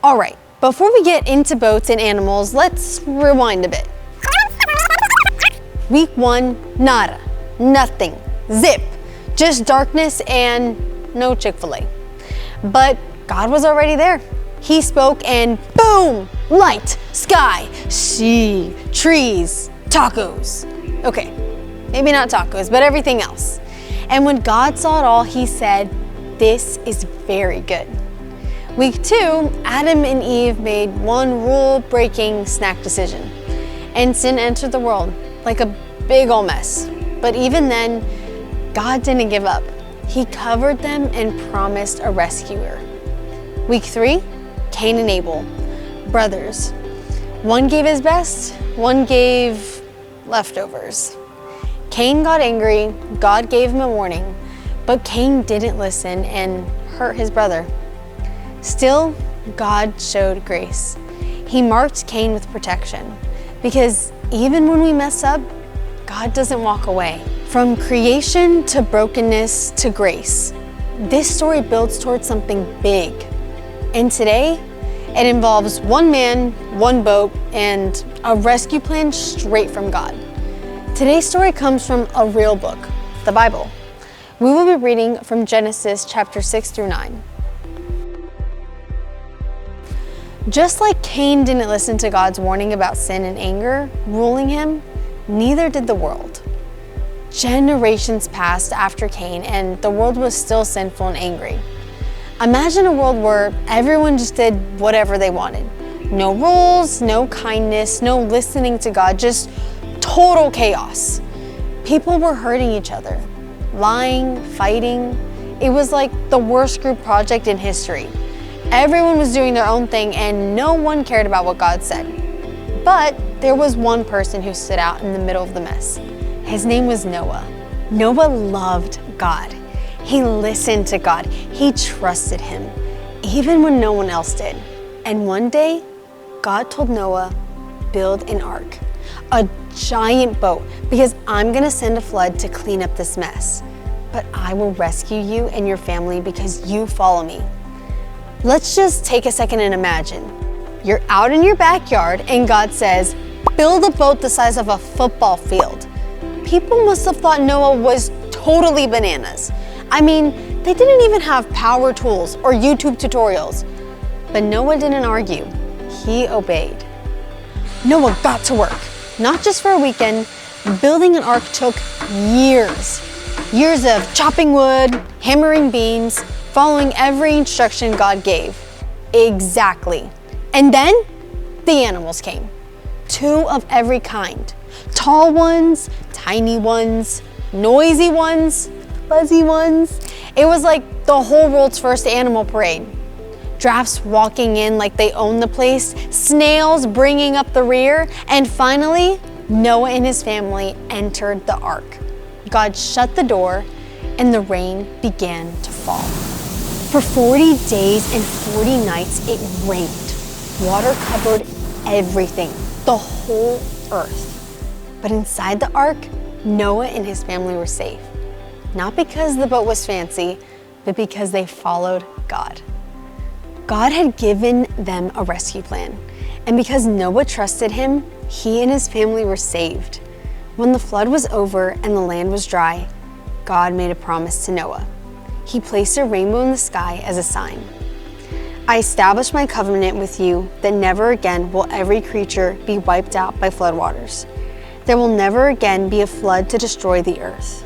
All right, before we get into boats and animals, let's rewind a bit. Week 1, nada, nothing, zip, just darkness and no Chick-fil-A. But God was already there. He spoke and boom, light, sky, sea, trees, tacos. Okay, maybe not tacos, but everything else. And when God saw it all, he said, "This is very good." Week 2, Adam and Eve made one rule-breaking snack decision, and sin entered the world like a big ol' mess. But even then, God didn't give up. He covered them and promised a rescuer. Week 3, Cain and Abel, brothers. One gave his best, one gave leftovers. Cain got angry, God gave him a warning, but Cain didn't listen and hurt his brother. Still, God showed grace. He marked Cain with protection, because even when we mess up, God doesn't walk away. From creation to brokenness to grace, this story builds towards something big. And today, it involves one man, one boat, and a rescue plan straight from God. Today's story comes from a real book, the Bible. We will be reading from Genesis chapter 6 through 9. Just like Cain didn't listen to God's warning about sin and anger ruling him, neither did the world. Generations passed after Cain, and the world was still sinful and angry. Imagine a world where everyone just did whatever they wanted. No rules, no kindness, no listening to God, just total chaos. People were hurting each other, lying, fighting. It was like the worst group project in history. Everyone was doing their own thing and no one cared about what God said. But there was one person who stood out in the middle of the mess. His name was Noah. Noah loved God. He listened to God. He trusted him, even when no one else did. And one day, God told Noah, build an ark, a giant boat, because I'm gonna send a flood to clean up this mess. But I will rescue you and your family because you follow me. Let's just take a second and imagine. You're out in your backyard and God says, build a boat the size of a football field. People must have thought Noah was totally bananas. I mean, they didn't even have power tools or YouTube tutorials. But Noah didn't argue. He obeyed. Noah got to work. Not just for a weekend. Building an ark took years. Years of chopping wood, hammering beams, following every instruction God gave. Exactly. And then the animals came. 2 of every kind. Tall ones, tiny ones, noisy ones, fuzzy ones. It was like the whole world's first animal parade. Giraffes walking in like they own the place, snails bringing up the rear, and finally, Noah and his family entered the ark. God shut the door and the rain began to fall. For 40 days and 40 nights, it rained. Water covered everything, the whole earth. But inside the ark, Noah and his family were safe. Not because the boat was fancy, but because they followed God. God had given them a rescue plan. And because Noah trusted him, he and his family were saved. When the flood was over and the land was dry, God made a promise to Noah. He placed a rainbow in the sky as a sign. I establish my covenant with you that never again will every creature be wiped out by floodwaters. There will never again be a flood to destroy the earth.